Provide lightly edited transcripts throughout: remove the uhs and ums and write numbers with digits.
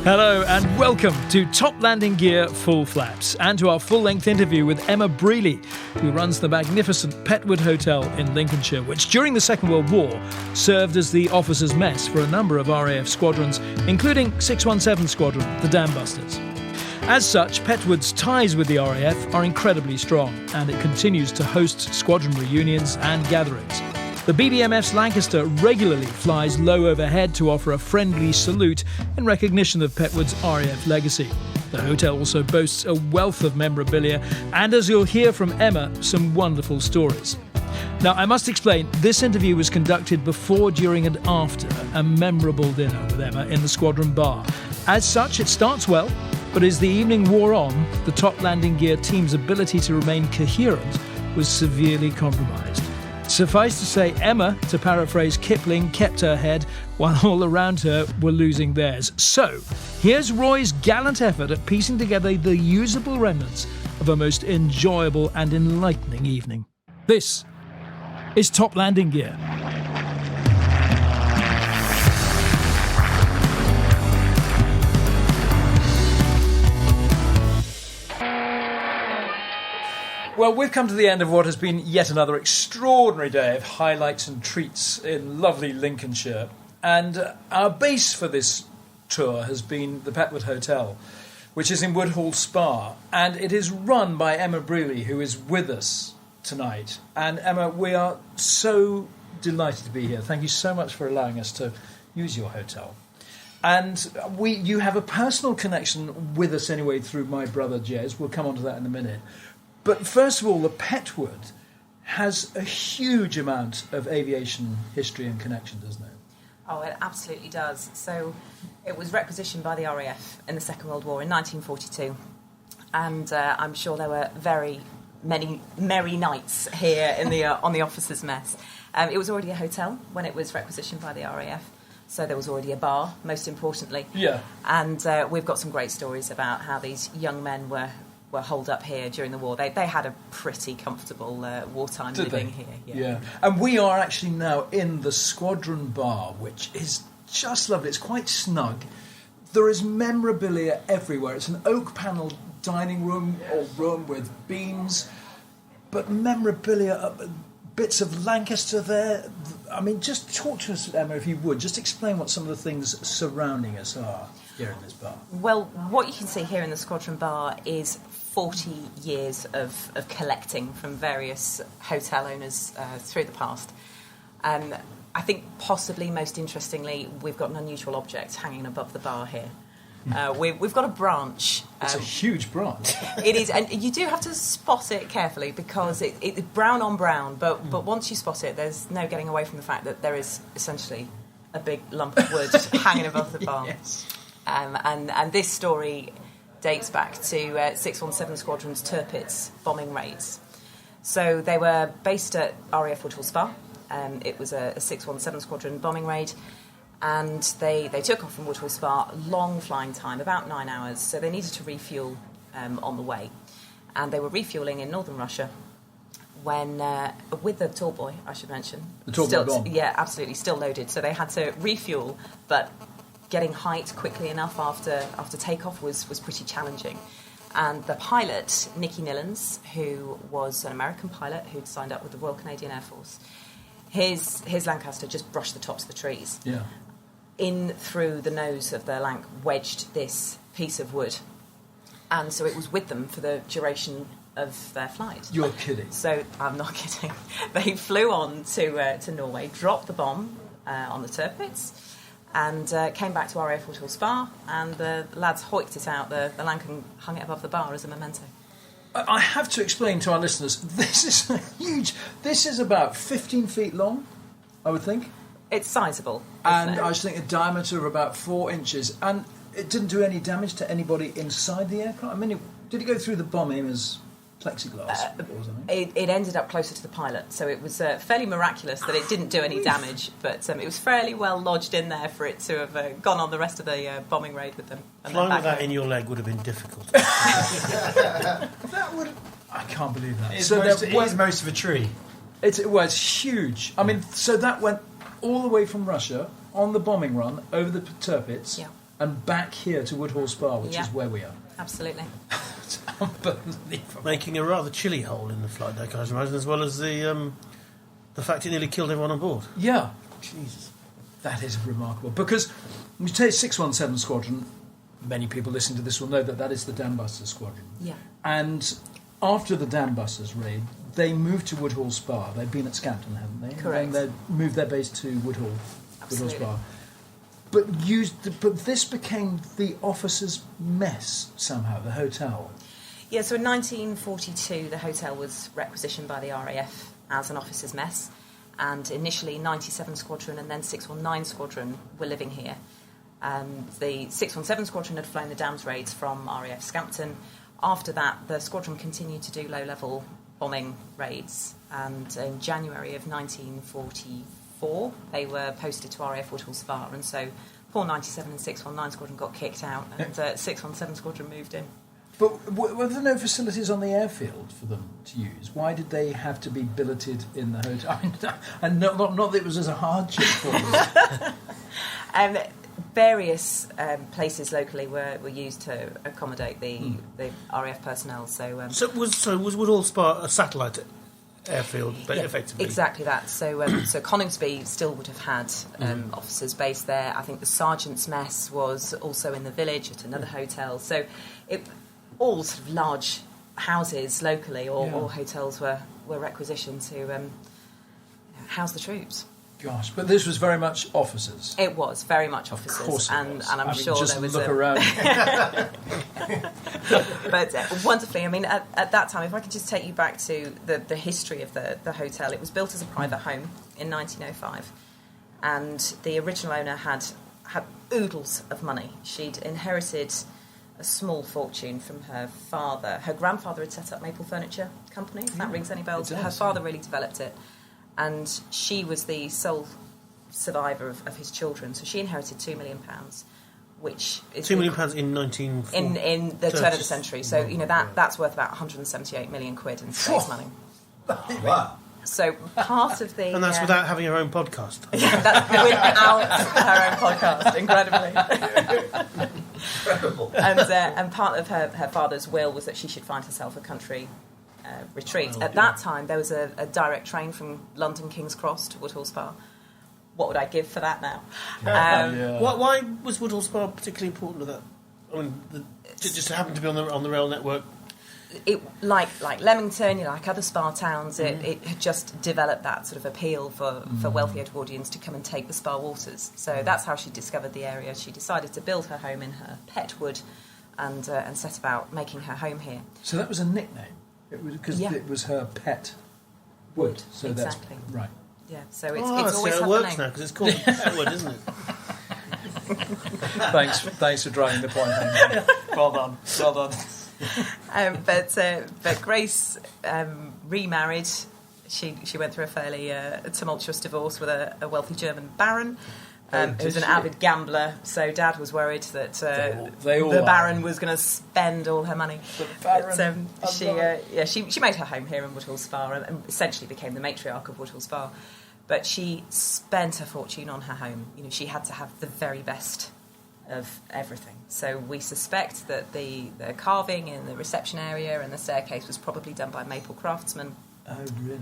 Hello and welcome to Top Landing Gear Full Flaps and to our full-length interview with Emma Brealey, who runs the magnificent Petwood Hotel in Lincolnshire, which during the Second World War served as the officers' mess for a number of RAF squadrons, including 617 Squadron, the Dambusters. As such, Petwood's ties with the RAF are incredibly strong, and it continues to host squadron reunions and gatherings. The BBMF's Lancaster regularly flies low overhead to offer a friendly salute in recognition of Petwood's RAF legacy. The hotel also boasts a wealth of memorabilia and, as you'll hear from Emma, some wonderful stories. Now, I must explain, this interview was conducted before, during and after a memorable dinner with Emma in the Squadron Bar. As such, it starts well, but as the evening wore on, the Top Landing Gear team's ability to remain coherent was severely compromised. Suffice to say, Emma, to paraphrase Kipling, kept her head while all around her were losing theirs. So, here's Roy's gallant effort at piecing together the usable remnants of a most enjoyable and enlightening evening. This is Top Landing Gear. Well, we've come to the end of what has been yet another extraordinary day of highlights and treats in lovely Lincolnshire. And our base for this tour has been the Petwood Hotel, which is in Woodhall Spa. And it is run by Emma Brealey, who is with us tonight. And Emma, we are so delighted to be here. Thank you so much for allowing us to use your hotel. And you have a personal connection with us anyway through my brother Jez. We'll come on to that in a minute. But first of all, the Petwood has a huge amount of aviation history and connection, doesn't it? Oh, it absolutely does. So it was requisitioned by the RAF in the Second World War in 1942. And I'm sure there were very many merry nights here in the on the officers' mess. It was already a hotel when it was requisitioned by the RAF. So there was already a bar, most importantly. Yeah. And we've got some great stories about how these young men were holed up here during the war. They had a pretty comfortable wartime living here. Yeah. And we are actually now in the Squadron Bar, which is just lovely. It's quite snug. There is memorabilia everywhere. It's an oak-panelled dining room or room with beams, but memorabilia, bits of Lancaster there. I mean, just talk to us, Emma, if you would. Just explain what some of the things surrounding us are here in this bar. Well, what you can see here in the Squadron Bar is 40 years of collecting from various hotel owners through the past. I think possibly most interestingly, we've got an unusual object hanging above the bar here. We've got a branch. It's a huge branch. It is, and you do have to spot it carefully because it's brown on brown, but once you spot it, there's no getting away from the fact that there is essentially a big lump of wood hanging above the bar. Yes. And this story dates back to 617 Squadron's Tirpitz bombing raids. So they were based at RAF Woodhall Spa. It was a 617 Squadron bombing raid, and they took off from Woodhall Spa, long flying time, about 9 hours, so they needed to refuel on the way. And they were refuelling in northern Russia when, with the tall boy, I should mention. The tall boy bomb? Yeah, absolutely, still loaded. So they had to refuel, but getting height quickly enough after takeoff was pretty challenging. And the pilot, Nicky Nillens, who was an American pilot who'd signed up with the Royal Canadian Air Force, his Lancaster just brushed the tops of the trees. Yeah. In through the nose of the Lanc wedged this piece of wood. And so it was with them for the duration of their flight. You're kidding. So, I'm not kidding. They flew on to Norway, dropped the bomb on the Tirpitz, and came back to RAF Woodhall Spa, and the lads hoiked it out, the Lancan hung it above the bar as a memento. I have to explain to our listeners, this is huge. This is about 15 feet long, I would think. It's sizable. And I was thinking a diameter of about 4 inches. And it didn't do any damage to anybody inside the aircraft? I mean, did it go through the bomb aim as plexiglass or something? It ended up closer to the pilot, so it was fairly miraculous that it didn't do any damage, but it was fairly well lodged in there for it to have gone on the rest of the bombing raid with them. Flying with that in your leg would have been difficult. That would... I can't believe that. It is most of a tree. It's huge. I mean, so that went all the way from Russia on the bombing run over the Tirpitz, and back here to Woodhall Spa, which is where we are. Absolutely. It's unbelievable. Making a rather chilly hole in the flight deck, I imagine, as well as the fact it nearly killed everyone on board. Yeah. Jesus. That is remarkable. Because when you take 617 Squadron, many people listening to this will know that is the Dambusters Squadron. Yeah. And after the Dambusters raid, they moved to Woodhall Spa. They've been at Scampton, haven't they? Correct. And they moved their base to Woodhall Spa. But this became the officers' mess somehow, the hotel. Yeah, so in 1942, the hotel was requisitioned by the RAF as an officers' mess. And initially, 97 Squadron and then 619 Squadron were living here. The 617 Squadron had flown the Dams raids from RAF Scampton. After that, the squadron continued to do low-level bombing raids. And in January of 1944, they were posted to RAF Woodhall Spa. And so 497 and 619 Squadron got kicked out, and 617 Squadron moved in. But were there no facilities on the airfield for them to use? Why did they have to be billeted in the hotel? I mean, and not that it was as a hardship for them. Various places locally were used to accommodate the RAF personnel. So was Woodhall Spa a satellite airfield, but effectively? Exactly that. So Coningsby still would have had officers based there. I think the sergeant's mess was also in the village at another hotel. So all sort of large houses locally or hotels were requisitioned to house the troops. Gosh, but this was very much officers. It was very much officers, of course it was. And I'm sure just there was look around. But wonderfully, I mean, at that time, if I could just take you back to the history of the hotel, it was built as a private home in 1905, and the original owner had oodles of money. She'd inherited a small fortune from her father. Her grandfather had set up Maple Furniture Company, if that rings any bells. Her father really developed it. And she was the sole survivor of his children, so she inherited £2 million, which is £2 million in 1940. in the turn of the century. So that's worth about 178 million quid in today's money. Wow. So part of the and that's without having her own podcast. That's without her own podcast, incredibly. Incredible. And part of her father's will was that she should find herself a country retreat. At that time, there was a direct train from London King's Cross to Woodhall Spa. What would I give for that now? Why was Woodhall Spa particularly important to that? I mean, just happened to be on the rail network. It like Leamington, like other spa towns, it had just developed that sort of appeal for wealthy Edwardians to come and take the spa waters. So that's how she discovered the area. She decided to build her home in her Petwood and set about making her home here. So that was a nickname. It was because it was her pet wood. So exactly. That's right. Yeah. So it's always it had works the name. now because it's called Petwood, isn't it? Thanks for driving the point home. Well done. But Grace remarried. She went through a fairly tumultuous divorce with a wealthy German baron. Who was an avid gambler, so Dad was worried that the Baron was going to spend all her money. The Baron. But, she made her home here in Woodhall Spa and essentially became the matriarch of Woodhall Spa. But she spent her fortune on her home. She had to have the very best of everything. So we suspect that the carving in the reception area and the staircase was probably done by maple craftsmen. Oh, really?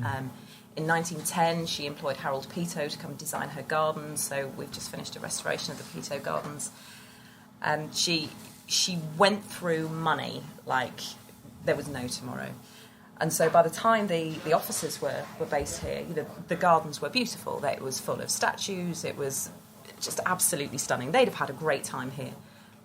In 1910, she employed Harold Peto to come design her gardens. So we've just finished a restoration of the Peto Gardens. And she went through money like there was no tomorrow. And so by the time the officers were based here, the gardens were beautiful. It was full of statues. It was just absolutely stunning. They'd have had a great time here.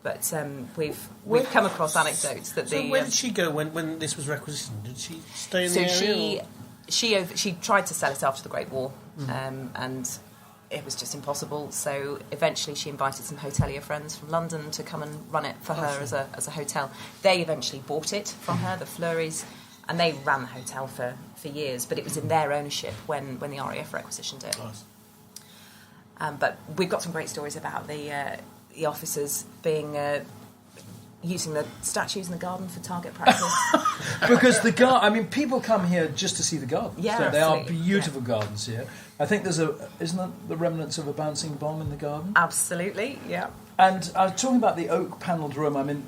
But we've come across anecdotes that where did she go when this was requisitioned? Did she stay in the area? She tried to sell it after the Great War, and it was just impossible. So eventually she invited some hotelier friends from London to come and run it for her as a hotel. They eventually bought it from her, the Fleuries, and they ran the hotel for years, but it was in their ownership when the RAF requisitioned it. Nice. But we've got some great stories about the officers being... using the statues in the garden for target practice. Because people come here just to see the gardens. Yeah, so they are beautiful yeah. gardens here. I think isn't that the remnants of a bouncing bomb in the garden? Absolutely, yeah. And I was talking about the oak-panelled room. I mean,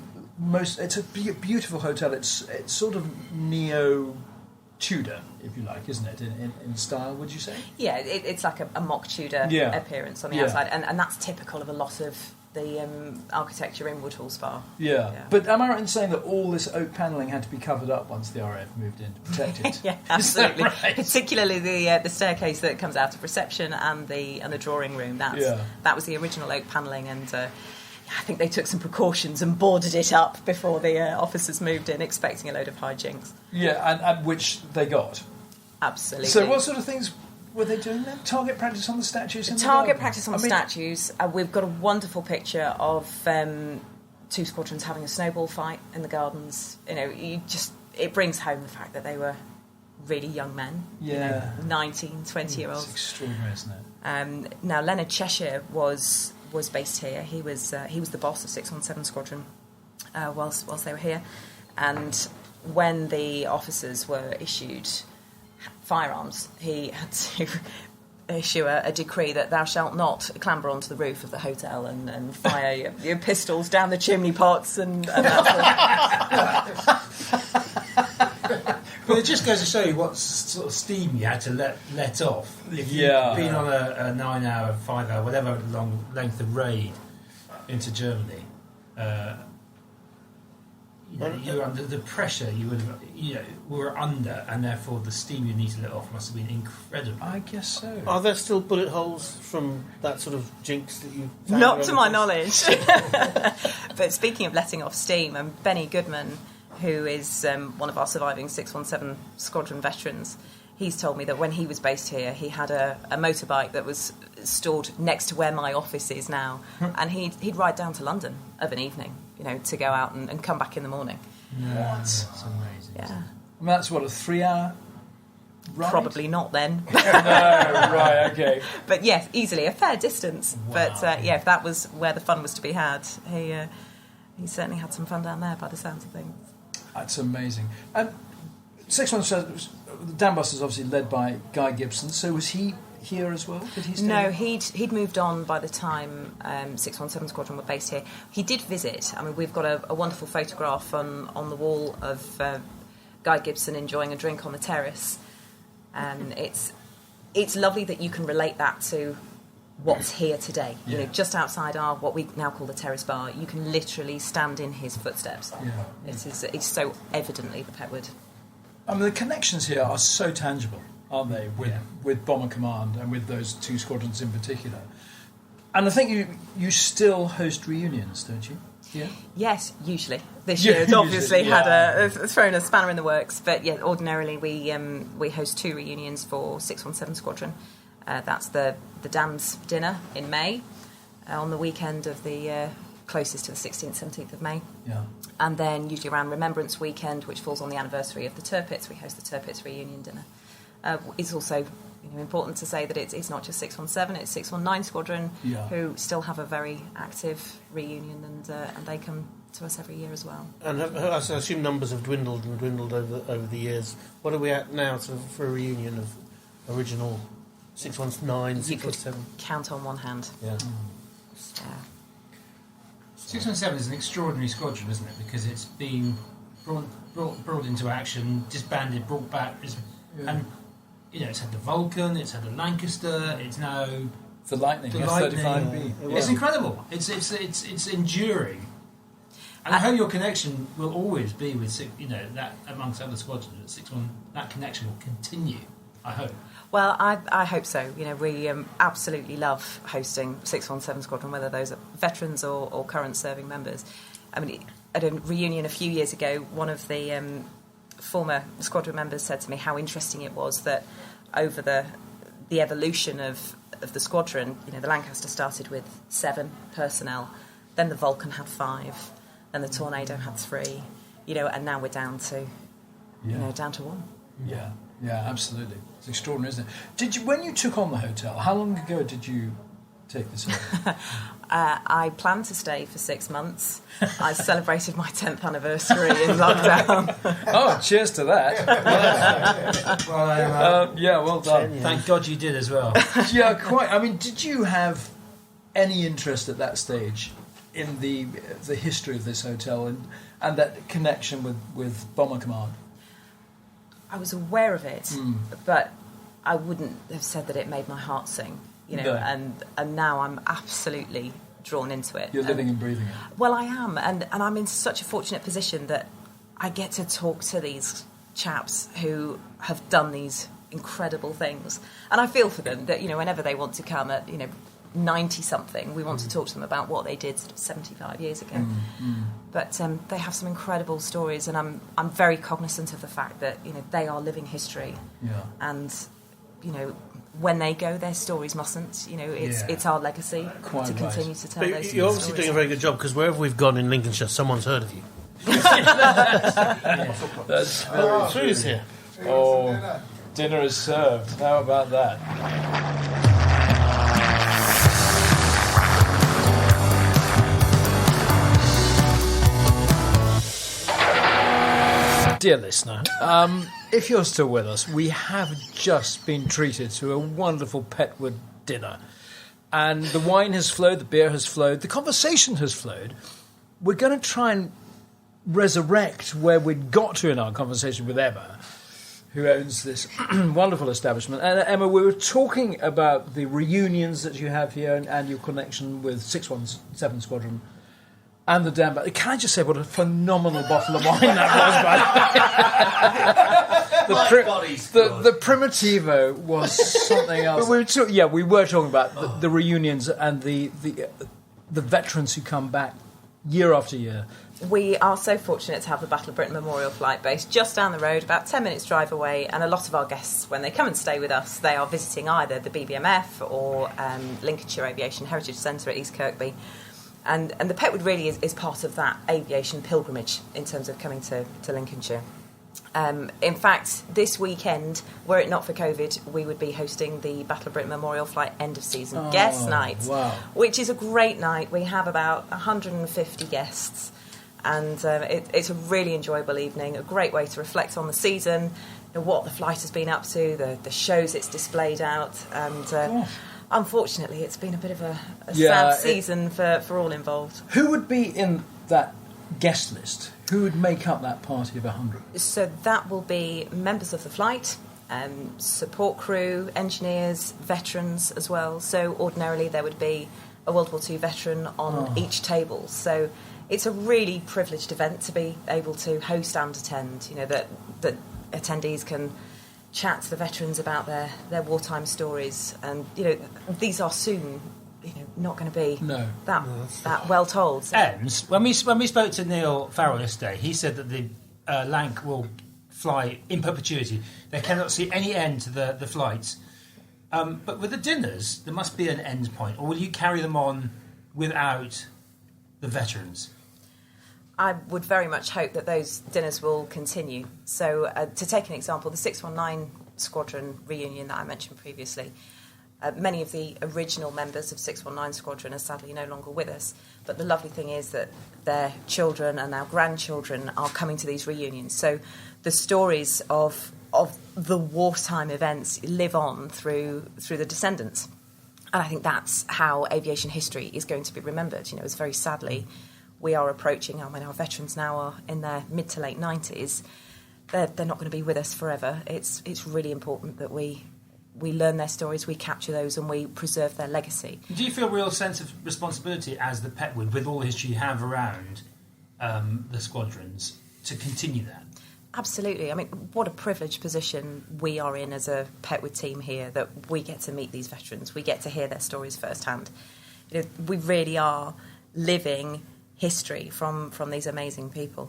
it's a beautiful hotel. It's sort of neo-Tudor, if you like, isn't it, in style, would you say? Yeah, it's like a mock Tudor appearance on the outside, and that's typical of a lot of the architecture in Woodhall Spa. Yeah, but am I right in saying that all this oak panelling had to be covered up once the RAF moved in to protect it? Yeah, absolutely. Right? Particularly the staircase that comes out of reception and the drawing room. That was the original oak panelling, and I think they took some precautions and boarded it up before the officers moved in, expecting a load of hijinks. Yeah, and which they got. Absolutely. So what sort of things were they doing then? Target practice on the statues? Target practice on the statues. We've got a wonderful picture of 2 squadrons having a snowball fight in the gardens. You know, it brings home the fact that they were really young men. Yeah. 19, 20-year-olds. It's extraordinary, isn't it? Now, Leonard Cheshire was based here. He was the boss of 617 Squadron whilst they were here. And when the officers were issued firearms, he had to issue a decree that thou shalt not clamber onto the roof of the hotel and fire your pistols down the chimney pots and that sort of. But it just goes to show you what sort of steam you had to let off. If you've been on a 9-hour, 5-hour, whatever long length of raid into Germany, you're under the pressure you would have, were under, and therefore the steam you need to let off must have been incredible. I guess so. Are there still bullet holes from that sort of jinx that you found? Not to my knowledge. But speaking of letting off steam, Benny Goodman, who is one of our surviving 617 Squadron veterans, he's told me that when he was based here, he had a motorbike that was stored next to where my office is now, and he'd ride down to London of an evening, to go out and come back in the morning. What? That's amazing. Yeah. I mean, that's what, a 3-hour ride? Probably not then. No, right, okay. But yes, easily a fair distance. Wow. But if that was where the fun was to be had, he certainly had some fun down there by the sounds of things. That's amazing. And 617, the Dambusters obviously led by Guy Gibson, so was he here as well? Did he stay No, here? he'd moved on by the time 617 Squadron were based here. He did visit. I mean, we've got a wonderful photograph on the wall of Guy Gibson enjoying a drink on the terrace. And it's lovely that you can relate that to what's here today. Yeah. Just outside what we now call the Terrace Bar, you can literally stand in his footsteps. Yeah. It's so evidently the Petwood. I mean, the connections here are so tangible, aren't they, with Bomber Command and with those 2 squadrons in particular. And I think you still host reunions, don't you? Yeah. Yes, usually. This year it's obviously had thrown a spanner in the works, but ordinarily we host 2 reunions for 617 Squadron. That's the Dams dinner in May, on the weekend of the closest to the 16th, 17th of May. Yeah. And then usually around Remembrance Weekend, which falls on the anniversary of the Tirpitz, we host the Tirpitz reunion dinner. It's also important to say that it's not just 617, it's 619 Squadron, who still have a very active reunion, and they come to us every year as well. And I assume numbers have dwindled over the years. What are we at now for a reunion of original 619, 617? Count on one hand. Yeah. Yeah. 617 is an extraordinary squadron, isn't it? Because it's been brought into action, disbanded, brought back, and it's had the Vulcan, it's had the Lancaster, it's now the Lightning, F-35B. It's incredible. It's enduring, and I hope your connection will always be with that amongst other squadrons. 6-1, that connection will continue. I hope. Well, I hope so. We absolutely love hosting 617 Squadron, whether those are veterans or current serving members. I mean, at a reunion a few years ago, one of the former squadron members said to me how interesting it was that over the evolution of the squadron, the Lancaster started with 7 personnel, then the Vulcan had 5, then the Tornado had 3, and now we're down to down to 1. Yeah. Yeah, absolutely. It's extraordinary, isn't it? When you took on the hotel, how long ago did you take this over? I planned to stay for 6 months. I celebrated my 10th anniversary in lockdown. Oh, cheers to that. Well done. Thank God you did as well. Yeah, quite. I mean, did you have any interest at that stage in the history of this hotel and that connection with Bomber Command? I was aware of it, but I wouldn't have said that it made my heart sing, No. and now I'm absolutely drawn into it. You're living and breathing it. Well, I am, and I'm in such a fortunate position that I get to talk to these chaps who have done these incredible things, and I feel for them that whenever they want to come at 90 something, we want to talk to them about what they did 75 years ago. But they have some incredible stories, and I'm very cognizant of the fact that they are living history. Yeah. And when they go, their stories mustn't. It's our legacy Quite to right. continue to tell But those you're stories. obviously doing a very good job, because wherever we've gone in Lincolnshire, someone's heard of you. That's Food's here. Oh, dinner is served. How about that? Dear listener, if you're still with us, we have just been treated to a wonderful Petwood dinner. And the wine has flowed, the beer has flowed, the conversation has flowed. We're going to try and resurrect where we'd got to in our conversation with Emma, who owns this wonderful establishment. And Emma, we were talking about the reunions that you have here and your connection with 617 Squadron and the Dambusters. Can I just say what a phenomenal bottle of wine that was, by the way? The Primitivo was something else. But we were talking about the reunions and the veterans who come back year after year. We are so fortunate to have the Battle of Britain Memorial Flight Base just down the road, about 10 minutes drive away, and a lot of our guests, when they come and stay with us, they are visiting either the BBMF or Lincolnshire Aviation Heritage Centre at East Kirkby. And the Petwood really is part of that aviation pilgrimage in terms of coming to Lincolnshire. In fact, this weekend, were it not for COVID, we would be hosting the Battle of Britain Memorial Flight end of season guest night, wow. which is a great night. We have about 150 guests, and it's a really enjoyable evening, a great way to reflect on the season, what the flight has been up to, the shows it's displayed out, and unfortunately it's been a bit of a sad season for all involved. Who would be in that guest list? Who would make up that party of 100? So that will be members of the flight, support crew, engineers, veterans as well. So ordinarily there would be a World War II veteran on each table. So it's a really privileged event to be able to host and attend. That attendees can chat to the veterans about their wartime stories, and these are soon not going to be that well told. So. Ems, when we spoke to Neil Farrell yesterday, he said that the Lanc will fly in perpetuity. They cannot see any end to the flights. But with the dinners, there must be an end point, or will you carry them on without the veterans? I would very much hope that those dinners will continue. So, to take an example, the 619 Squadron Reunion that I mentioned previously, many of the original members of 619 Squadron are sadly no longer with us. But the lovely thing is that their children and our grandchildren are coming to these reunions. So the stories of the wartime events live on through the descendants. And I think that's how aviation history is going to be remembered. It's very sadly... We are approaching, our veterans now are in their mid to late 90s. They're not going to be with us forever. It's really important that we learn their stories, we capture those, and we preserve their legacy. Do you feel a real sense of responsibility as the Petwood, with all the history you have around the squadrons, to continue that? Absolutely. I mean, what a privileged position we are in as a Petwood team here, that we get to meet these veterans, we get to hear their stories firsthand. We really are living history from these amazing people.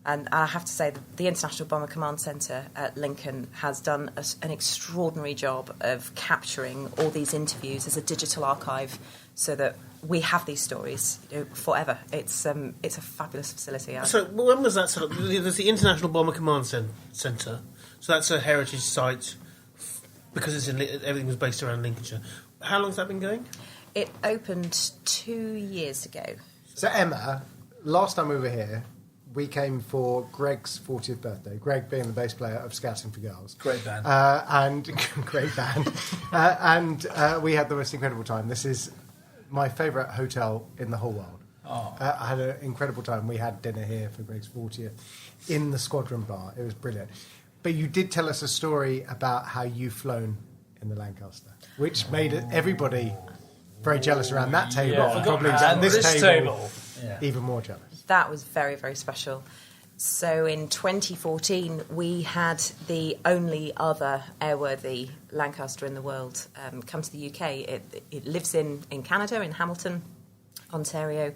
And I have to say that the International Bomber Command Centre at Lincoln has done an extraordinary job of capturing all these interviews as a digital archive, so that we have these stories forever. It's a fabulous facility. So when was that set up? There's the International Bomber Command Centre, so that's a heritage site because everything was based around Lincolnshire. How long has that been going? It opened 2 years ago. So Emma, last time we were here, we came for Greg's 40th birthday. Greg being the bass player of Scouting for Girls. Great band. Great band. And we had the most incredible time. This is my favourite hotel in the whole world. I had an incredible time. We had dinner here for Greg's 40th in the Squadron Bar. It was brilliant. But you did tell us a story about how you've flown in the Lancaster, which made everybody very jealous around that table. Yeah. Probably And around this table, Yeah. even more jealous. That was very, very special. So in 2014, we had the only other airworthy Lancaster in the world come to the UK. It lives in Canada, in Hamilton, Ontario,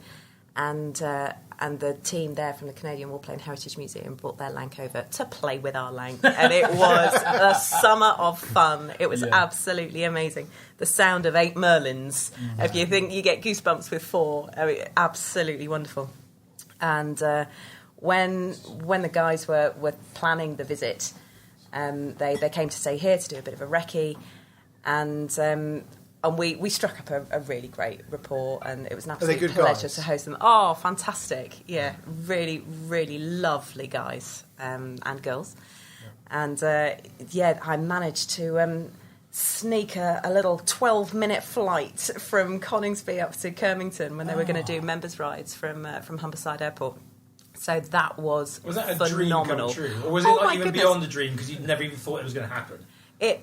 and the team there from the Canadian Warplane Heritage Museum brought their Lanc over to play with our Lanc, and it was a summer of fun. It was absolutely amazing. The sound of 8 Merlins, if you think you get goosebumps with 4, I mean, absolutely wonderful. And when the guys were planning the visit, they came to stay here to do a bit of a recce, and we struck up a really great rapport, and it was an absolute pleasure guys? to host them. Oh, fantastic. Yeah, really, really lovely guys and girls. Yeah. And, I managed to sneak a little 12-minute flight from Coningsby up to Kirmington when they were going to do members' rides from Humberside Airport. So that was that a phenomenal. dream come true? Or was it like even beyond the dream because you'd never even thought it was going to happen? It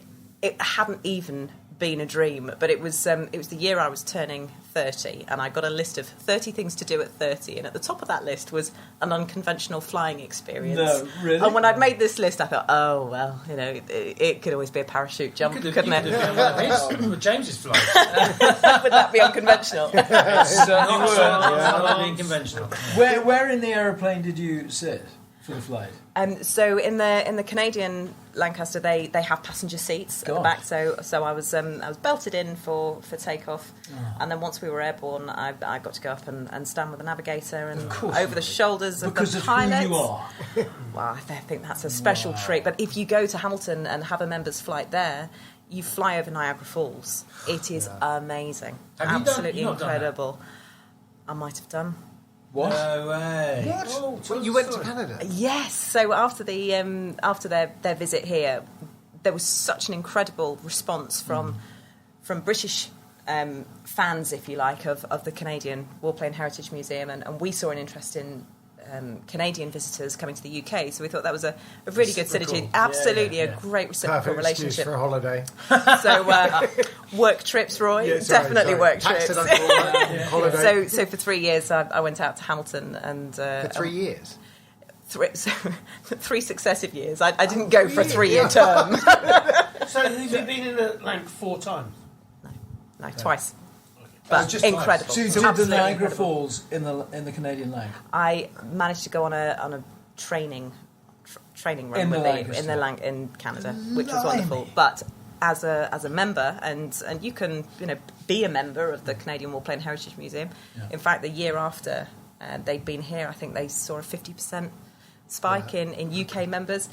hadn't even been a dream, but it was the year I was turning 30, and I got a list of 30 things to do at 30, and at the top of that list was an unconventional flying experience. No, really? And when I'd made this list, I thought, oh, well, it could always be a parachute jump, couldn't it? With James's flight. Would that be unconventional? Not being conventional. Where in the aeroplane did you sit for the flight? So in the Canadian Lancaster, they have passenger seats at the back. So I was belted in for takeoff, and then once we were airborne, I got to go up and stand with the navigator and over the shoulders of the pilots. Who you are. Well, I think that's a special treat. But if you go to Hamilton and have a members' flight there, you fly over Niagara Falls. It is amazing, absolutely incredible. I might have done. What? No way. What? Well, you went to Canada? Yes. So after their visit here, there was such an incredible response from British fans, if you like, of the Canadian Warplane Heritage Museum, and we saw an interest in Canadian visitors coming to the UK. So we thought that was a really good synergy. Absolutely, a great reciprocal Perfect excuse relationship for a holiday. So work trips, Roy. Definitely work trips. Holiday. So for 3 years, I went out to Hamilton and For 3 years? 3 successive years. I didn't go for a 3-year term. So have you been in the Lanc 4 times? No, twice. But just incredible. So you did the Absolutely Niagara incredible. Falls in the Canadian Lanc. I managed to go on a training run In the with Lancaster. in the Lanc in Canada, which was wonderful. But as a member, and you can be a member of the Canadian Warplane Heritage Museum. Yeah. In fact, the year after they'd been here, I think they saw a 50% spike in UK members.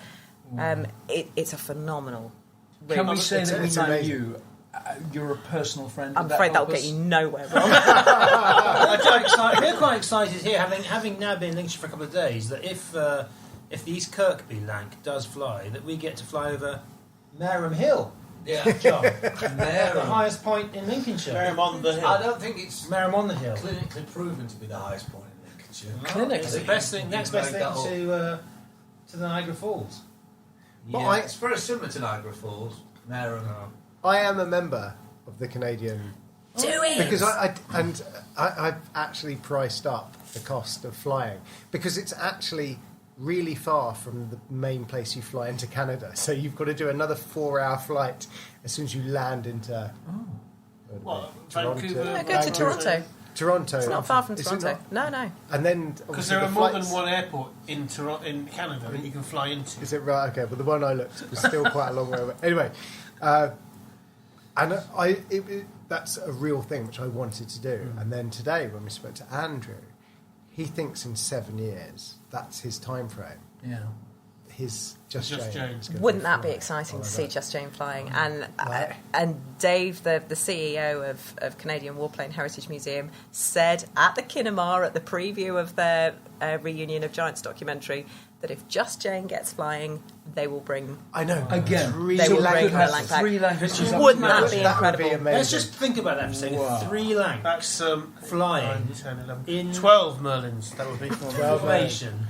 It's a phenomenal. Can we say that it's we know amazing. you? You're a personal friend. I'm afraid that'll get you nowhere. Rob. We're quite excited here, having now been in Lincolnshire for a couple of days, that if the East Kirkby Lanc does fly, that we get to fly over Mareham Hill. Yeah, John. The highest point in Lincolnshire. Mareham on the hill. I don't think it's Mareham on the hill. clinically proven to be the highest point in Lincolnshire. Clinically. It's the best thing. Next best thing Made that up. to the Niagara Falls. But Yeah, it's very similar to Niagara Falls. Mareham. I am a member of the Canadian... Do it! Because I've actually priced up the cost of flying, because it's actually really far from the main place you fly into Canada. So you've got to do another 4-hour flight as soon as you land into What, Toronto. Vancouver? No, go to Toronto. Toronto. It's not far from Is it Toronto. not? No. And then Because obviously there are the more than flights- one airport in Toronto, in Canada that you can fly into. Is it right? Okay, but the one I looked was still quite a long way away. Anyway, and that's a real thing which I wanted to do. And then today, when we spoke to Andrew, he thinks in 7 years that's his time frame. Yeah. his Just Just Jane. Jane. is gonna Wouldn't that be flying. exciting Oh, to see that- Just Jane flying? And Right. and Dave, the CEO of Canadian Warplane Heritage Museum, said at the Kinnemar at the preview of their Reunion of Giants documentary that if Just Jane gets flying, they will bring. I know. Again, Three They will bring Lancasters. her Lanc back. three Lancasters. Wouldn't that be That would incredible? be amazing. Let's just think about that for a second. Wow. 3 Lancs That's flying 9, 10, 11, in 12 Merlins. That would be 12 formation.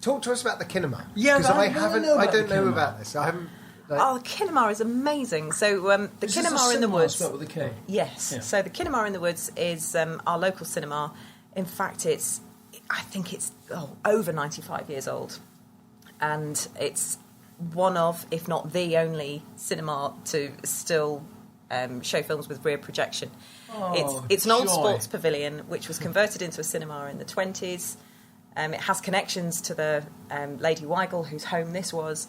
Talk to us about the Kinema. Yeah, because I I wanna haven't. know I about don't the know Kinema. about this. I haven't. Like, Oh, the Kinnemar is amazing. So the Is this a Kinnemar in the cinema Woods. spelled with a K? Yes. Yeah. So the Kinnemar in the Woods is our local cinema. In fact, I think it's over 95 years old, and it's one of, if not the only, cinema to still show films with rear projection. Oh, It's an old joy. sports pavilion which was converted into a cinema in the 20s. It has connections to the Lady Weigel, whose home this was,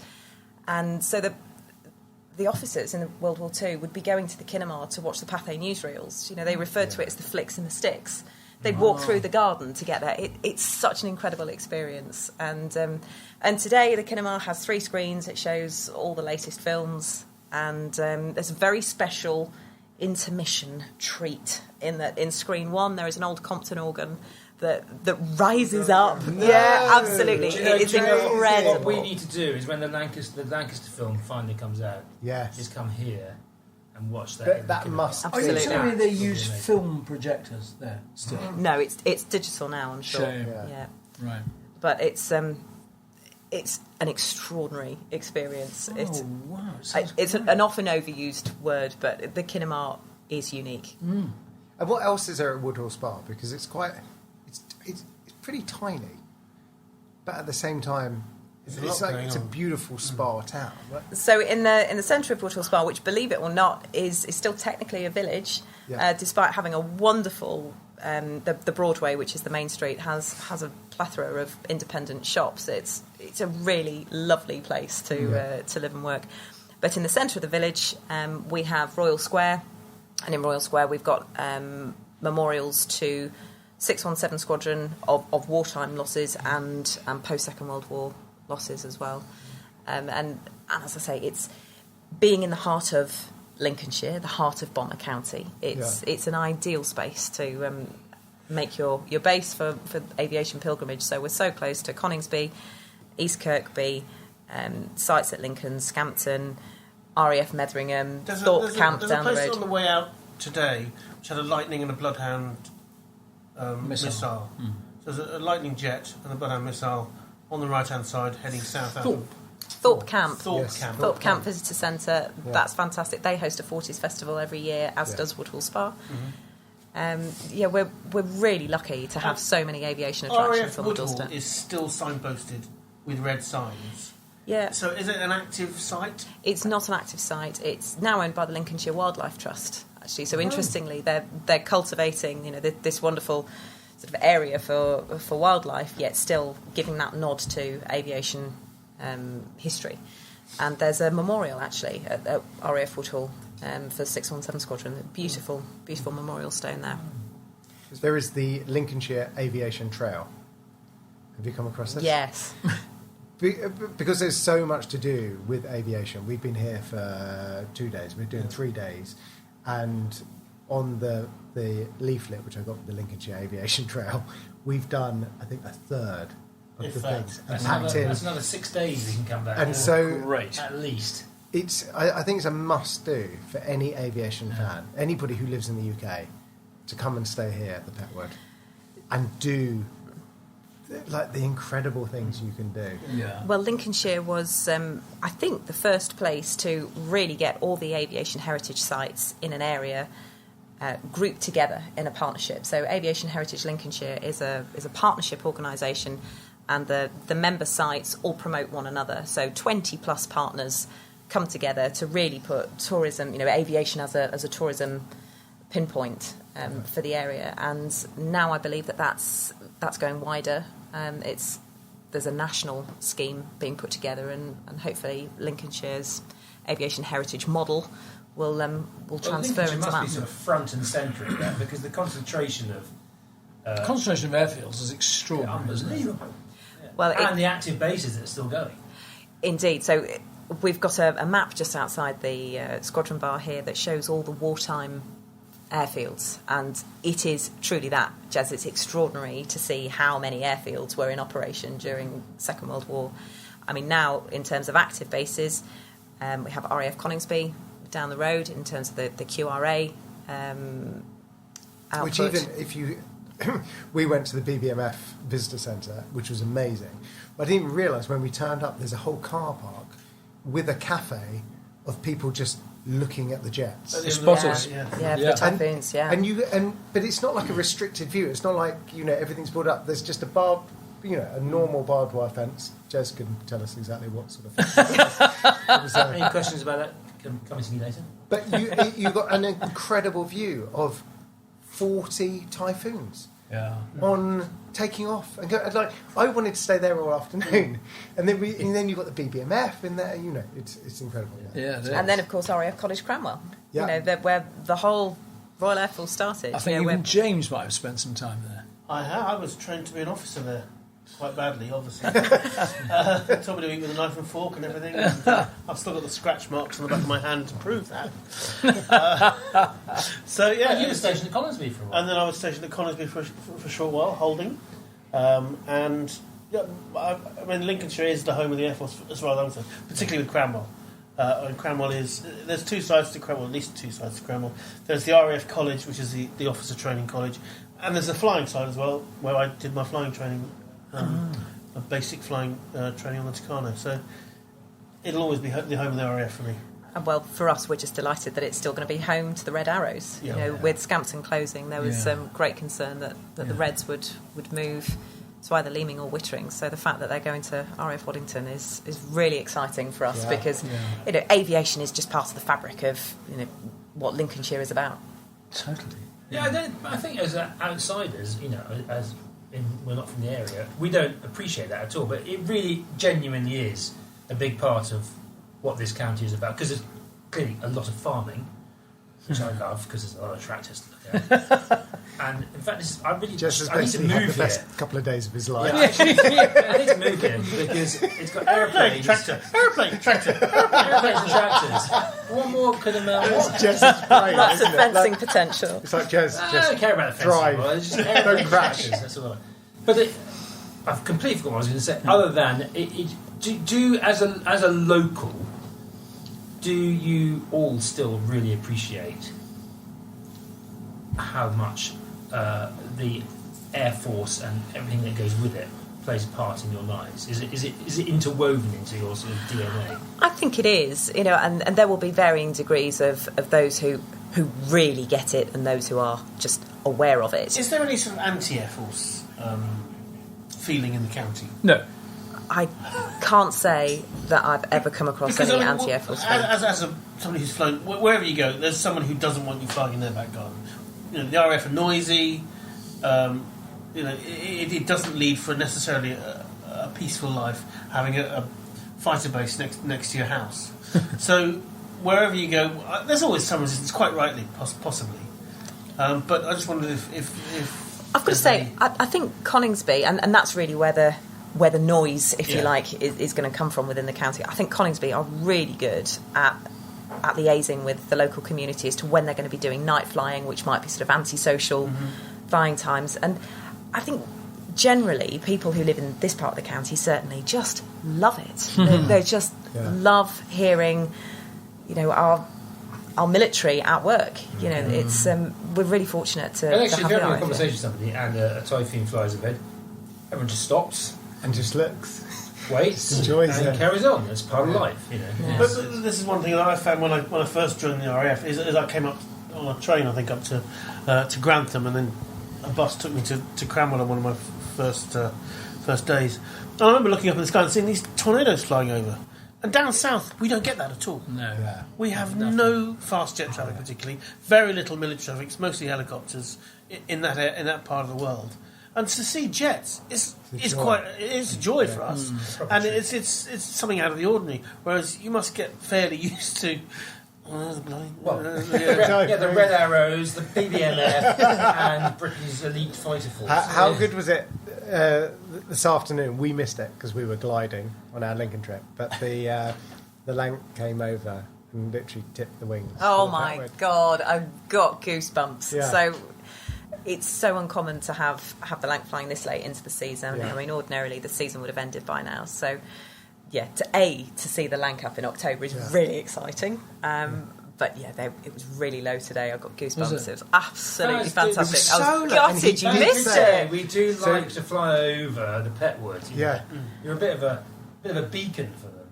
and so the officers in World War II would be going to the Kinnemar to watch the Pathé newsreels. You know, they referred to it as the flicks and the sticks. They'd walk through the garden to get there. It's such an incredible experience. And today the Kinnemar has 3 screens. It shows all the latest films, and there's a very special intermission treat in that in screen 1 there is an old Compton organ that rises up. Yeah, absolutely. Do you know- It is do you know incredible. What we need to do is when the Lancaster film finally comes out, Yes. is come here and watch that. in That the must. Are you Absolutely. telling me they Absolutely use amazing. film projectors there still? No, it's digital now, I'm sure. Shame. Yeah. Right. But it's an extraordinary experience. Oh, wow. It sounds It's great. an often overused word, but the Kinnemar is unique. And what else is there at Woodhall Spa? Because it's pretty tiny, but at the same time, There's a it's lot like going it's a on. beautiful spa town. Right? So in the centre of Woodhall Spa, which, believe it or not, is still technically a village, Yeah. despite having a wonderful the Broadway, which is the main street, has a plethora of independent shops. It's a really lovely place to live and work. But in the centre of the village, we have Royal Square, and in Royal Square we've got memorials to 617 Squadron of wartime losses and post Second World War losses as well. And as I say, it's being in the heart of Lincolnshire, the heart of Bomber County. It's an ideal space to make your base for aviation pilgrimage. So we're so close to Coningsby, East Kirkby, sites at Lincoln, Scampton, RAF Metheringham, Thorpe Camp there's down a the place road. on the way out today which had a Lightning and a Bloodhound missile. So there's a Lightning jet and a Bloodhound missile on the right-hand side heading south out of Thorpe Camp. Thorpe Yes. Camp. Thorpe Camp Visitor Centre, Yeah. that's fantastic. They host a 40s festival every year, as Yeah. does Woodhall Spa. We're really lucky to have so many aviation attractions RAF on the Woodhall doorstep. is still signposted with red signs. Yeah, So is it an active site? it's not an active site. It's now owned by the Lincolnshire Wildlife Trust, actually. So interestingly, they're cultivating, this wonderful sort of area for wildlife, yet still giving that nod to aviation history. And there's a memorial actually at RAF Woodhall for 617 Squadron. A beautiful, beautiful memorial stone there. There is the Lincolnshire Aviation Trail. Have you come across this? Yes. Because there's so much to do with aviation. We've been here for 2 days. We're doing 3 days, and on the leaflet which I got with the Lincolnshire Aviation Trail, we've done I think a third of If the that. things and That's packed in. another 6 days you can come back. And so Great. At least. I think it's a must do for any aviation fan, anybody who lives in the UK, to come and stay here at the Petwood and do like the incredible things you can do. Yeah. Well, Lincolnshire was, I think, the first place to really get all the aviation heritage sites in an area grouped together in a partnership. So Aviation Heritage Lincolnshire is a partnership organisation, and the member sites all promote one another. So 20 plus partners come together to really put tourism, aviation as a tourism pinpoint for the area. And now I believe that's going wider. There's a national scheme being put together, and hopefully Lincolnshire's aviation heritage model will transfer Lincolnshire into must be that. sort of front and centre in that, because the concentration of The concentration of airfields is extraordinary, isn't it? unbelievable. Well, And the active bases that are still going. Indeed. So we've got a map just outside the Squadron Bar here that shows all the wartime airfields, and it is truly that, Jez. It's extraordinary to see how many airfields were in operation during Second World War. I mean, now in terms of active bases, we have RAF Coningsby down the road in terms of the QRA output. Which even if you... we went to the BBMF visitor centre, which was amazing. But I didn't even realise when we turned up, there's a whole car park with a cafe of people just looking at the jets. The spotters. Yeah, the typhoons, yeah. But it's not like a restricted view. It's not like, everything's built up. There's just a normal barbed wire fence. Jez can tell us exactly what sort of fence. Any questions about that? Coming to me later. But you got an incredible view of 40 typhoons on taking off and go. Like, I wanted to stay there all afternoon, and then you've got the BBMF in there. It's incredible. And then of course RAF College Cranwell. Yeah. Where the whole Royal Air Force started. I think even James might have spent some time there. I was trained to be an officer there. Quite badly, obviously. Told me to eat with a knife and fork and everything. And, I've still got the scratch marks on the back of my hand to prove that. And you were stationed at Coningsby for a while. And then I was stationed at Coningsby for a short while, holding. Lincolnshire is the home of the Air Force, as far as I'm concerned, particularly with Cranwell. And Cranwell there's two sides to Cranwell, at least two sides to Cranwell. There's the RAF College, which is the officer training college, and there's the flying side as well, where I did my flying training. A basic flying training on the Tucano, so it'll always be the home of the RAF for me. And well, for us, we're just delighted that it's still going to be home to the Red Arrows. With Scampton closing, there was some great concern that the Reds would move to either Leaming or Wittering. So the fact that they're going to RAF Waddington is really exciting for us because aviation is just part of the fabric of what Lincolnshire is about. Totally. Yeah, I think as outsiders, we're not from the area, we don't appreciate that at all, but it really genuinely is a big part of what this county is about, because there's clearly a lot of farming, which I love, because there's a lot of tractors to look at. And in fact, I need to move the best couple of days of his life. I need to move here because it's got airplanes, Airplane, tractor. airplanes and tractors. What more could a man want? Jez's brain, Lots of isn't it? fencing potential. It's like Jez, I don't care about the fencing. drive. Well, it's just airplanes and crash. tractors, that's all. But I've completely forgotten what I was going to say. Other than do as a local, do you all still really appreciate how much the Air Force and everything that goes with it plays a part in your lives? Is it interwoven into your sort of DNA? I think it is, and there will be varying degrees of those who really get it and those who are just aware of it. Is there any sort of anti-Air Force feeling in the county? No. I can't say that I've ever come across any anti-Air Force feeling. As somebody who's flown, wherever you go, there's someone who doesn't want you flying in their back garden. The RAF are noisy. It doesn't lead for necessarily a peaceful life having a fighter base next to your house. So wherever you go, there's always some resistance, quite rightly, possibly. But I just wondered if I've got to say, I think Coningsby, and that's really where the noise, if you like, is going to come from within the county. I think Coningsby are really good at liaising with the local community as to when they're going to be doing night flying, which might be sort of antisocial flying times. And I think generally people who live in this part of the county certainly just love it. They just love hearing, our military at work. It's we're really fortunate to. And actually, have if you're the having a RAF conversation with somebody and a typhoon flies overhead, everyone just stops And just looks. waits, Enjoys and it. carries on. It's part of life, But this is one thing that I found when I first joined the RAF is I came up on a train, I think, up to Grantham, and then a bus took me to Cranwell on one of my first days. And I remember looking up in the sky and seeing these tornadoes flying over. And down south, we don't get that at all. No. Yeah. We have no fast jet traffic, particularly. Very little military traffic. It's mostly helicopters in that part of the world. And to see jets is a joy for us, and it's something out of the ordinary. Whereas you must get fairly used to. The Red Arrows, the BBMF, and Britain's elite fighter force. How good was it this afternoon we missed it because we were gliding on our Lincoln trip, but the Lanc came over and literally tipped the wings. Oh my God, I've got goosebumps. Yeah. So it's so uncommon to have the Lanc flying this late into the season. Yeah. I mean, ordinarily the season would have ended by now. So yeah, to see the Lanc up in October is really exciting. But yeah, it was really low today. I got goosebumps. Was It it? was absolutely fantastic. was I so was low, gutted you and he missed said- it. We do like to fly over the Petwood. Yeah. You're a bit of a beacon for them.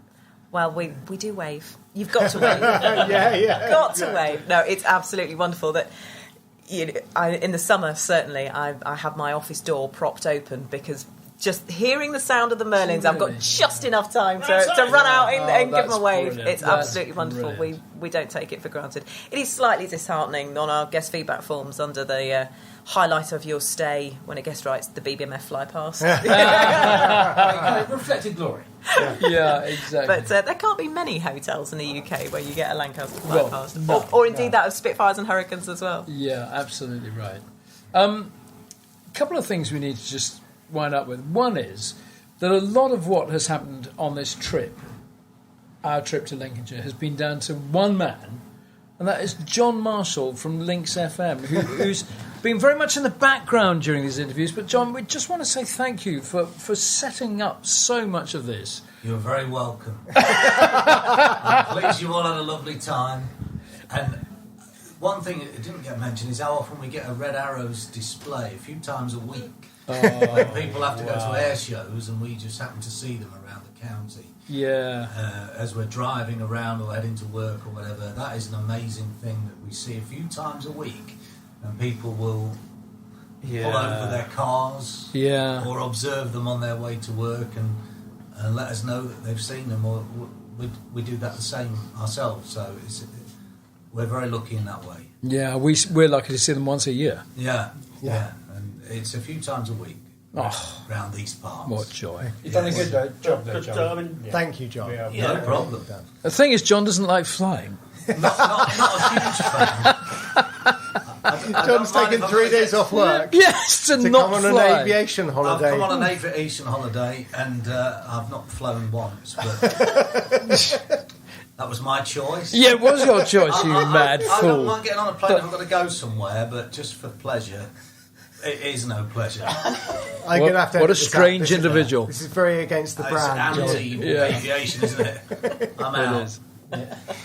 Well, we do wave. You've got to wave. yeah. Got to wave. No, it's absolutely wonderful that. In the summer, certainly, I have my office door propped open because just hearing the sound of the Merlins, I've got just enough time to run out and give them a wave. brilliant. It's That's absolutely wonderful. brilliant. We don't take it for granted. It is slightly disheartening on our guest feedback forms under the highlight of your stay when a guest writes the BBMF fly past. Reflected glory. Yeah, exactly. But there can't be many hotels in the UK where you get a Lancaster fly Well, past. no, or indeed that of Spitfires and Hurricanes as well. Yeah, absolutely right. A couple of things we need to just wind up with. One is that a lot of what has happened on this trip, our trip to Lincolnshire, has been down to one man, and that is John Marshall from Lynx FM, who's been very much in the background during these interviews. But John, we just want to say thank you for setting up so much of this. You're very welcome. I'm pleased you all had a lovely time. And one thing that didn't get mentioned is how often we get a Red Arrows display, a few times a week. When people have to go to air shows and we just happen to see them around the county. Yeah. As we're driving around or heading to work or whatever, that is an amazing thing that we see a few times a week, and people will pull over their cars or observe them on their way to work and let us know that they've seen them, or we do that the same ourselves, so we're very lucky in that way. Yeah, we're lucky to see them once a year. Yeah, and it's a few times a week around these parts. What joy. You've done a good job there, But, John. Thank you, John. No problem. The thing is, John doesn't like flying. Not a huge fan. I don't John's mind taken if I'm 3 gonna days get- off work Yes, to to not come on an fly. aviation I've holiday. come on an aviation holiday and I've not flown once, but that was my choice. Yeah, it was your choice, you mad I don't fool. mind getting on a plane if I've got to go somewhere, but just for pleasure, it is no pleasure. I'm gonna have to What a edit this out. strange This is- individual. This is very against the It's brand, John. anti-aviation, isn't it? I'm out. It is.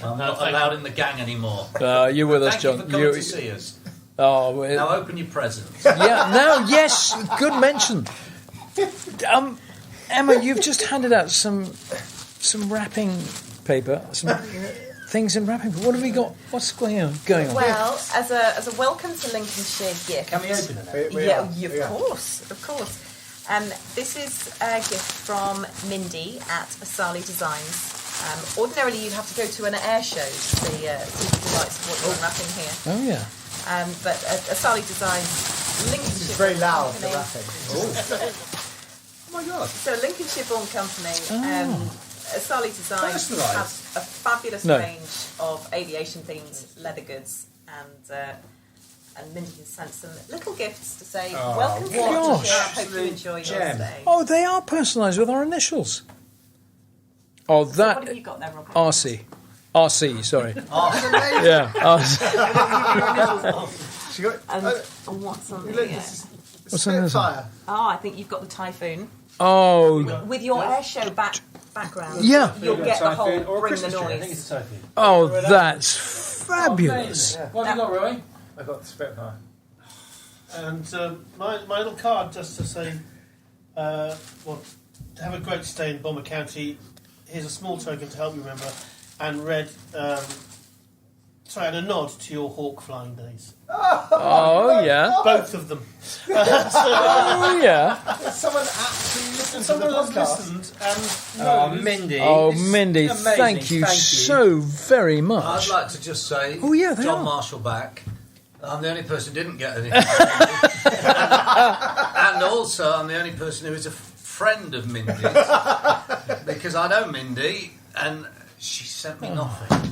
I'm not allowed in the gang anymore. You're with us, Thank you John. for coming to see us. Oh, well, Now open your presents. yeah. No, yes, good mention. Emma, you've just handed out some wrapping paper, some things in wrapping paper. What have we got? What's going on? Well, as a welcome to Lincolnshire gift. Can we open it? Of course. This is a gift from Mindy at Asali Designs. Ordinarily, you'd have to go to an air show to see the delights of what you're unwrapping here. Oh, yeah. But Asali Designs, Lincolnshire. This is very loud, the company. wrapping. Oh my God. So Lincolnshire-born company. Asali Designs Personalised. have a fabulous range of aviation-themed leather goods, and Mindy has sent some little gifts to say welcome to Lincolnshire. I hope you enjoy your gem. stay. Oh, they are personalised with our initials. Oh, What that have you got there, Robert? RC, sorry. Oh. Yeah, RC. She got, And what's on look, here? this is What's on this one? Spitfire. Oh, I think you've got the Typhoon. Oh, With your air show background, Yeah. you'll get the whole Or a bring the Christmas tree. I think noise. it's a typhoon. oh, that's fabulous. What have you got, Roy? I got the Spitfire. And my little card just to say, to have a great stay in Bomber County. Here's a small token to help you remember, and and a nod to your hawk flying days. Oh, yeah. Both of them. Oh, yeah. Someone actually listened Someone to the has podcast. listened and Oh, knows. Mindy. Oh, This is Mindy, amazing. thank you so very much. I'd like to just say, Oh, yeah, they John are. Marshall back. I'm the only person who didn't get anything. And also, I'm the only person who is a friend of Mindy's. Because I know Mindy, and she sent me nothing.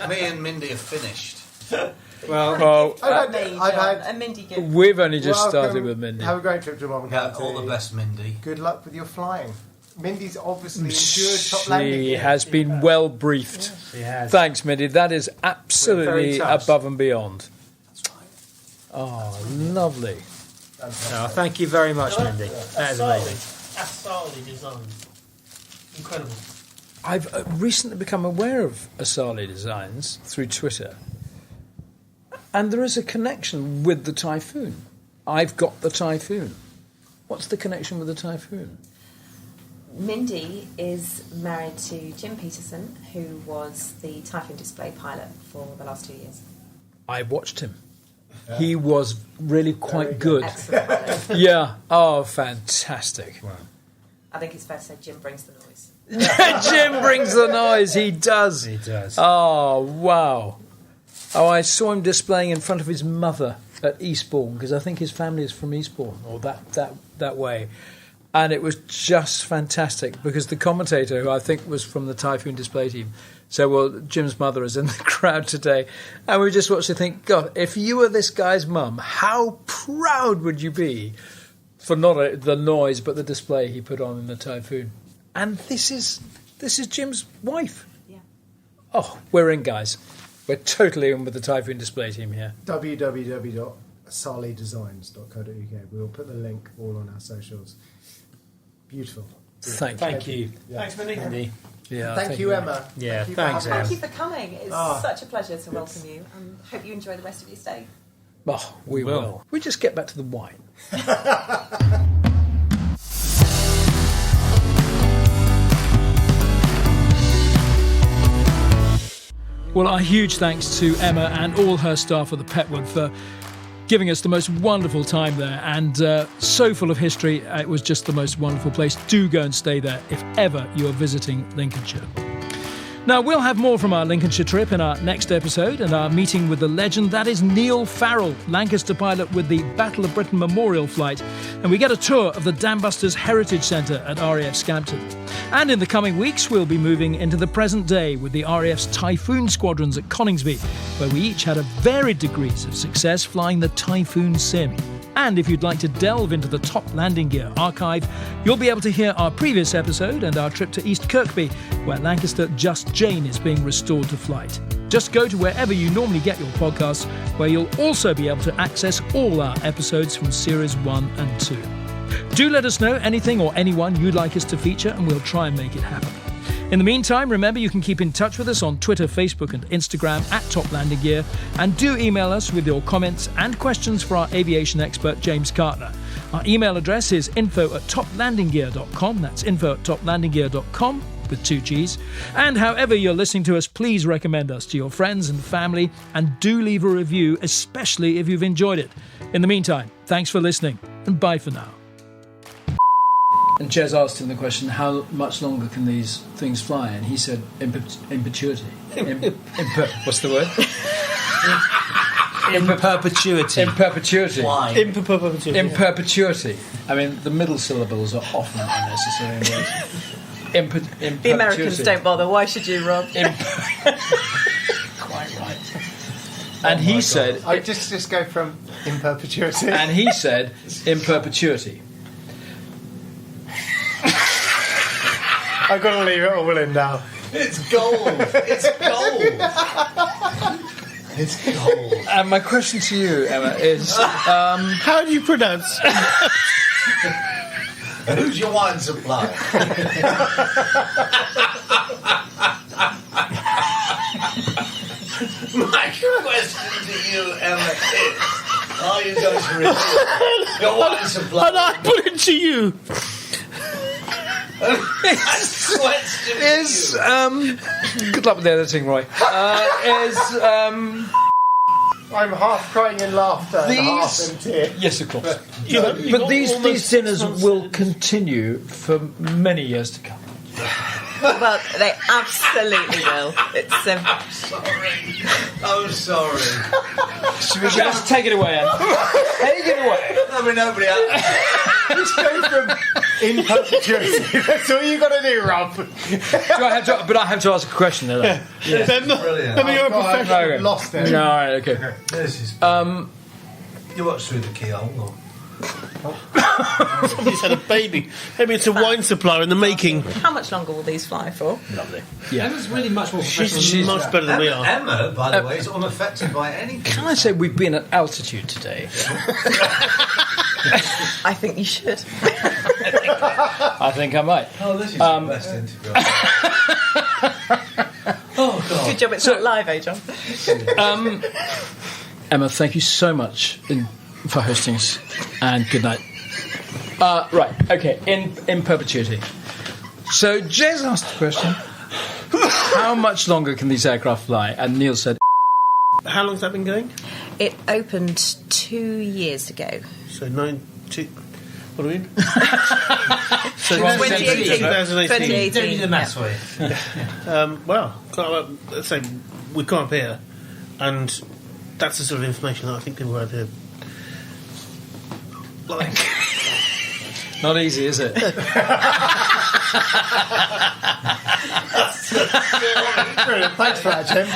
Me and Mindy are finished. Well, I've had a Mindy gift. we've only just Welcome. started with Mindy. Have a great trip to Mom and Yeah, County. all the best, Mindy. Good luck with your flying. Mindy's obviously endured top landing. She gear. has been well briefed. She has. Thanks, Mindy. That is We're absolutely very touched. above and beyond. Oh, lovely. Oh, thank you very much, Mindy. That is amazing. Asali design. Incredible. I've recently become aware of Asali Designs through Twitter, and there is a connection with the Typhoon. I've got the Typhoon. What's the connection with the Typhoon? Mindy is married to Jim Peterson, who was the Typhoon display pilot for the last 2 years. I watched him. He was really quite good. Excellent pilot. Yeah. Oh, fantastic. I think it's fair to say Jim brings the noise. Jim brings the noise. He does. He does. Oh, wow. Oh, I saw him displaying in front of his mother at Eastbourne, because I think his family is from Eastbourne, or that way. And it was just fantastic, because the commentator, who I think was from the Typhoon display team, said, well, Jim's mother is in the crowd today. And we just watched to think, God, if you were this guy's mum, how proud would you be for not the noise, but the display he put on in the Typhoon? And this is Jim's wife. Yeah. Oh, we're in, guys. We're totally in with the Typhoon display team here. www.asalidesigns.co.uk. We will put the link all on our socials. Beautiful. Thank you. Yeah. Thanks, Mindy. Mindy. Yeah, Thank you, Emma. Yeah, Thank you for thanks, having Em. Thank us. you for coming. It's such a pleasure to welcome you, and hope you enjoy the rest of your stay. Oh, we will. We just get back to the wine. Well, a huge thanks to Emma and all her staff at the Petwood for giving us the most wonderful time there, and so full of history. It was just the most wonderful place. Do go and stay there if ever you are visiting Lincolnshire. Now, we'll have more from our Lincolnshire trip in our next episode, and our meeting with the legend that is Neil Farrell, Lancaster pilot with the Battle of Britain Memorial flight, and we get a tour of the Dambusters Heritage Centre at RAF Scampton. And in the coming weeks, we'll be moving into the present day with the RAF's Typhoon squadrons at Coningsby, where we each had a varied degrees of success flying the Typhoon Sim. And if you'd like to delve into the Top Landing Gear archive, you'll be able to hear our previous episode and our trip to East Kirkby, where Lancaster Just Jane is being restored to flight. Just go to wherever you normally get your podcasts, where you'll also be able to access all our episodes from Series 1 and 2. Do let us know anything or anyone you'd like us to feature, and we'll try and make it happen. In the meantime, remember you can keep in touch with us on Twitter, Facebook and Instagram at Top Landing Gear, and do email us with your comments and questions for our aviation expert James Cartner. Our email address is info@toplandinggear.com. That's info@toplandinggear.com with 2 G's. And however you're listening to us, please recommend us to your friends and family, and do leave a review, especially if you've enjoyed it. In the meantime, thanks for listening, and bye for now. And Jez asked him the question, how much longer can these things fly? And he said, in perpetuity. What's the word? In perpetuity. In perpetuity. Why? In perpetuity. In perpetuity. I mean, the middle syllables are often unnecessary in words. In perpetuity. The Americans don't bother. Why should you, Rob? Quite right. And he said... I just go from in perpetuity. And he said, in perpetuity. I've got to leave it all in now. It's gold. It's gold. It's gold. And my question to you, Emma, is... How do you pronounce? Who's your wine supply? My question to you, Emma, is: are you going to reveal your wine supply? And I put it to you. is good luck with the editing, Roy. I'm half crying in laughter and half These- in tears. Yes, of course. You But got these almost dinners 6 months. will continue for many years to come. Well, they absolutely will. It's Sorry. I'm sorry. Should we just take it away, Anne? Take it away. I mean, nobody else. Just go from in perpetuity. That's all you got to do, Rob. But I have to ask a question, though. Yeah. Brilliant. You're a professional. I've lost it. No, all right, okay. This is. You watch through the keyhole, or? Somebody's had a baby. Maybe it's a wine supplier in the making. How much longer will these fly for? Lovely. Emma's really much more professional. She's much better than we are. Emma, by the way, is unaffected by anything. Can I say we've been at altitude today? I think you should. I think I might. Oh, this is the best interview. Oh, God. Good job it's not live, John. Emma, thank you so much for hosting us, and good night. Right, okay, in perpetuity. So Jez asked the question, how much longer can these aircraft fly? And Neil said... How long's that been going? It opened 2 years ago. So what do we mean? So 2018. 2018. Don't need the maths for you. Well, let's say we come up here, and that's the sort of information that I think people have here. Like, Not easy, is it? Brilliant. Thanks for that, Jim.